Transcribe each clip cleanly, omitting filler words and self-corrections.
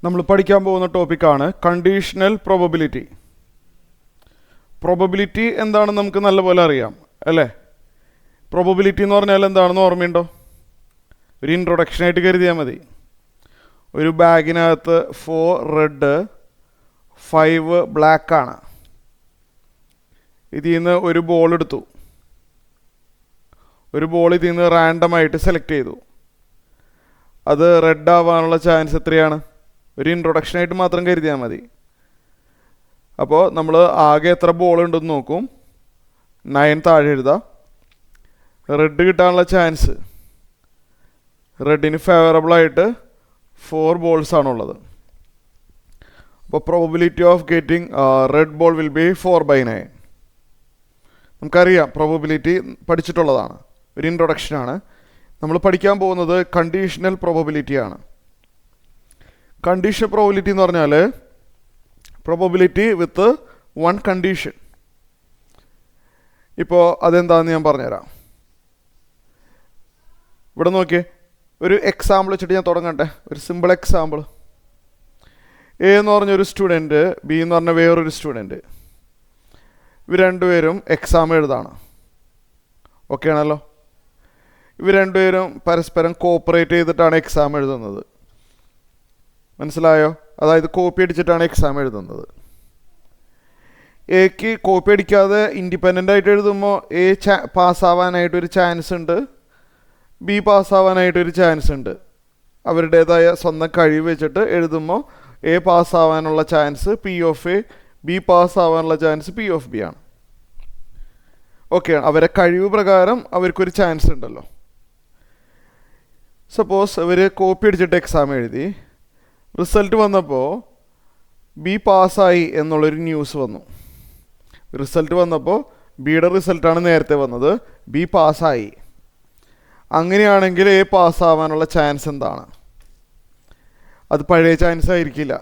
നമ്മൾ പഠിക്കാൻ പോകുന്ന ടോപ്പിക്കാണ് കണ്ടീഷണൽ പ്രോബബിലിറ്റി. പ്രോബബിലിറ്റി എന്താണെന്ന് നമുക്ക് നല്ലപോലെ അറിയാം അല്ലേ? പ്രോബബിലിറ്റി എന്ന് പറഞ്ഞാൽ എന്താണെന്ന് ഓർമ്മയുണ്ടോ? ഒരു ഇൻട്രൊഡക്ഷനായിട്ട് കരുതിയാൽ മതി. ഒരു ബാഗിനകത്ത് 4 റെഡ് 5 ബ്ലാക്ക് ആണ്. ഇതിൽ നിന്ന് ഒരു ബോൾ എടുത്തു. ഒരു ബോൾ ഇതിൽ നിന്ന് റാൻഡമായിട്ട് സെലക്ട് ചെയ്തു. അത് റെഡ് ആവാനുള്ള ചാൻസ് എത്രയാണ്? ഒരു ഇൻട്രൊഡക്ഷനായിട്ട് മാത്രം കരുതിയാൽ മതി. അപ്പോൾ നമ്മൾ ആകെ എത്ര ബോൾ ഉണ്ടെന്ന് നോക്കും. 9 താഴെ എഴുതാം. റെഡ് കിട്ടാനുള്ള ചാൻസ് റെഡിന് ഫേവറബിളായിട്ട് 4 ബോൾസ് ആണുള്ളത്. അപ്പോൾ probability of getting red ball will be 4/9. നമുക്കറിയാം, പ്രോബബിലിറ്റി പഠിച്ചിട്ടുള്ളതാണ്. ഒരു ഇൻട്രൊഡക്ഷനാണ്. നമ്മൾ പഠിക്കാൻ പോകുന്നത് കണ്ടീഷണൽ പ്രോബബിലിറ്റിയാണ്. കണ്ടീഷണൽ പ്രോബബിലിറ്റി എന്ന് പറഞ്ഞാൽ പ്രോബബിലിറ്റി വിത്ത് 1 കണ്ടീഷൻ. ഇപ്പോൾ അതെന്താണെന്ന് ഞാൻ പറഞ്ഞുതരാം. ഇവിടെ നോക്കിയേ, ഒരു എക്സാമ്പിൾ വെച്ചിട്ട് ഞാൻ തുടങ്ങട്ടെ. ഒരു സിമ്പിൾ എക്സാമ്പിൾ. എ എന്ന് പറഞ്ഞൊരു സ്റ്റുഡൻറ്റ്, ബി എന്ന് പറഞ്ഞ വേറൊരു സ്റ്റുഡൻറ്റ്, ഇവർ രണ്ടുപേരും എക്സാം എഴുതാണ്. ഓക്കെ ആണല്ലോ? ഇവർ രണ്ടുപേരും പരസ്പരം കോപ്പറേറ്റ് ചെയ്തിട്ടാണ് എക്സാം എഴുതുന്നത്. മനസ്സിലായോ? അതായത് കോപ്പി അടിച്ചിട്ടാണ് എക്സാം എഴുതുന്നത്. എക്ക് കോപ്പി അടിക്കാതെ ഇൻഡിപെൻഡൻ്റ് ആയിട്ട് എഴുതുമ്പോൾ എ പാസ്സാവാനായിട്ടൊരു ചാൻസ് ഉണ്ട്, ബി പാസ്സാവാനായിട്ടൊരു ചാൻസ് ഉണ്ട്. അവരുടേതായ സ്വന്തം കഴിവ് വെച്ചിട്ട് എഴുതുമ്പോൾ എ പാസ്സാവാനുള്ള ചാൻസ് P(A), ബി പാസ്സാവാനുള്ള ചാൻസ് P(B) ആണ്. ഓക്കെ, അവരെ കഴിവ് പ്രകാരം അവർക്കൊരു ചാൻസ് ഉണ്ടല്ലോ. സപ്പോസ് അവർ കോപ്പി അടിച്ചിട്ട് എക്സാം എഴുതി. റിസൾട്ട് വന്നപ്പോൾ ബി പാസ്സായി എന്നുള്ളൊരു ന്യൂസ് വന്നു. റിസൾട്ട് വന്നപ്പോൾ ബിയുടെ റിസൾട്ടാണ് നേരത്തെ വന്നത്, ബി പാസ്സായി. അങ്ങനെയാണെങ്കിൽ എ പാസ്സാവാനുള്ള ചാൻസ് എന്താണ്? അത് പഴയ ചാൻസ് ആയിരിക്കില്ല.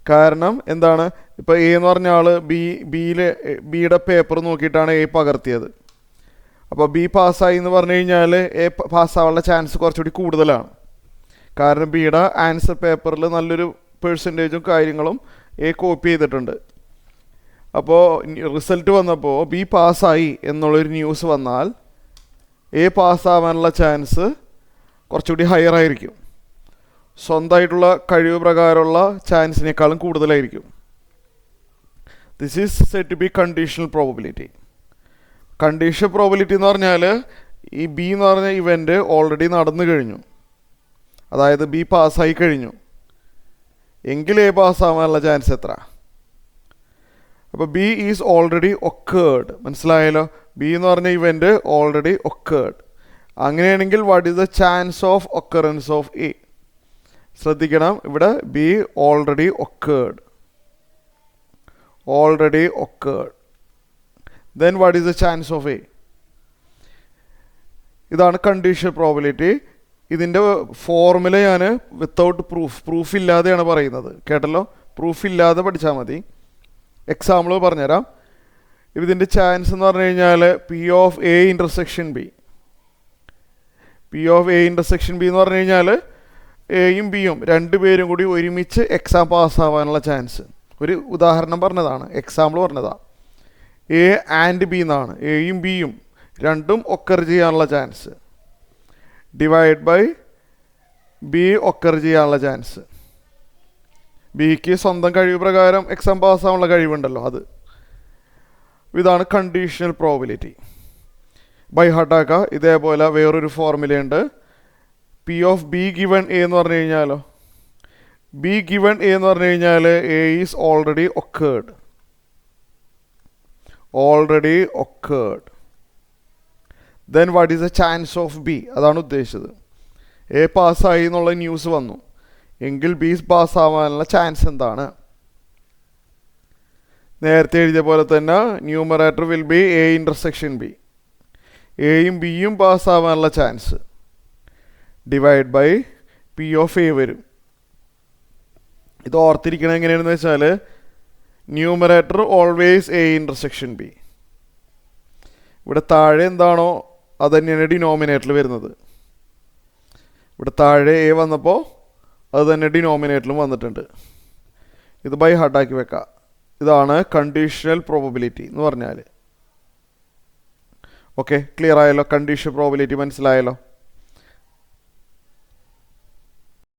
കാരണം എന്താണ്? ഇപ്പോൾ എ എന്ന് പറഞ്ഞ ആൾ ബിയുടെ പേപ്പർ നോക്കിയിട്ടാണ് എ പകർത്തിയത്. അപ്പോൾ ബി പാസ്സായി എന്ന് പറഞ്ഞു കഴിഞ്ഞാൽ എ പാസ്സാവാനുള്ള ചാൻസ് കുറച്ചുകൂടി കൂടുതലാണ്. കാരണം ബിയുടെ ആൻസർ പേപ്പറിൽ നല്ലൊരു പെർസെൻറ്റേജും കാര്യങ്ങളും എ കോപ്പി ചെയ്തിട്ടുണ്ട്. അപ്പോൾ റിസൾട്ട് വന്നപ്പോൾ ബി പാസ്സായി എന്നുള്ളൊരു ന്യൂസ് വന്നാൽ എ പാസ്സാവാനുള്ള ചാൻസ് കുറച്ചുകൂടി ഹയർ ആയിരിക്കും. സ്വന്തമായിട്ടുള്ള കഴിവ് പ്രകാരമുള്ള ചാൻസിനേക്കാളും കൂടുതലായിരിക്കും. This is said to be conditional probability. Conditional probability എന്ന് പറഞ്ഞാൽ ഈ ബി എന്ന് പറഞ്ഞ ഇവൻ്റ് ഓൾറെഡി നടന്നു കഴിഞ്ഞു. അതായത് ബി പാസ്സായി കഴിഞ്ഞു എങ്കിൽ എ പാസ്സാവാനുള്ള ചാൻസ് എത്ര? അപ്പോൾ ബി ഈസ് ഓൾറെഡി ഒക്കേർഡ്. മനസ്സിലായല്ലോ? ബി എന്ന് പറഞ്ഞ ഇവൻ്റ് ഓൾറെഡി ഒക്കേർഡ്. അങ്ങനെയാണെങ്കിൽ what is the chance of occurrence of A? ശ്രദ്ധിക്കണം, ഇവിടെ B already occurred. Already occurred. Then what is the chance of A? ഇതാണ് കണ്ടീഷണൽ പ്രോബബിലിറ്റി. ഇതിൻ്റെ ഫോർമുല ഞാൻ without proof ഇല്ലാതെയാണ് പറയുന്നത്. കേട്ടല്ലോ? പ്രൂഫ് ഇല്ലാതെ പഠിച്ചാൽ മതി. എക്സാമ്പിൾ പറഞ്ഞുതരാം. ഇതിൻ്റെ ചാൻസ് എന്ന് പറഞ്ഞു കഴിഞ്ഞാൽ P(A) intersection B. P(A) intersection B എന്ന് പറഞ്ഞു കഴിഞ്ഞാൽ എയും ബിയും രണ്ടുപേരും കൂടി ഒരുമിച്ച് എക്സാം പാസ്സാവാനുള്ള ചാൻസ്. ഒരു ഉദാഹരണം പറഞ്ഞതാണ്, എക്സാമ്പിൾ പറഞ്ഞതാണ്. എ ആൻഡ് ബി എന്നാണ്. എയും ബിയും രണ്ടും ഒക്കർ ചെയ്യാനുള്ള chance divide by B occur ചെയ്യാനുള്ള ചാൻസ്. ബിക്ക് സ്വന്തം കഴിവ് പ്രകാരം എക്സാം പാസ്സാവാനുള്ള കഴിവുണ്ടല്ലോ, അത്. ഇതാണ് കണ്ടീഷണൽ പ്രോബബിലിറ്റി. ബൈ ഹാർട്ടാക്ക. ഇതേപോലെ വേറൊരു ഫോർമുലയുണ്ട്. P(B) given A എന്ന് പറഞ്ഞു കഴിഞ്ഞാലോ, B given A എന്ന് പറഞ്ഞു കഴിഞ്ഞാൽ A is already occurred. Already occurred. Then what is the chance of B? അതാണ് ഉദ്ദേശിച്ചത്. എ പാസ്സായി എന്നുള്ള ന്യൂസ് വന്നു എങ്കിൽ ബി പാസ്സാവാനുള്ള ചാൻസ് എന്താണ്? നേരത്തെ എഴുതിയ പോലെ തന്നെ numerator will be A intersection B. എയും ബിയും പാസ്സാവാനുള്ള ചാൻസ് ഡിവൈഡ് ബൈ P(A) വരും. ഇത് ഓർത്തിരിക്കണം എങ്ങനെയാണെന്ന് വെച്ചാൽ numerator always A intersection B. ഇവിടെ താഴെ എന്താണോ അത് തന്നെയാണ് ഡിനോമിനേറ്ററിൽ വരുന്നത്. ഇവിടെ താഴെ എ വന്നപ്പോൾ അത് തന്നെ ഡിനോമിനേറ്ററിലും വന്നിട്ടുണ്ട്. ഇത് ബൈ ഹാർട്ടാക്കി വെക്കാം. ഇതാണ് കണ്ടീഷണൽ പ്രോബബിലിറ്റി എന്ന് പറഞ്ഞാൽ. ഓക്കെ, ക്ലിയർ ആയല്ലോ? കണ്ടീഷണൽ പ്രോബബിലിറ്റി മനസ്സിലായല്ലോ?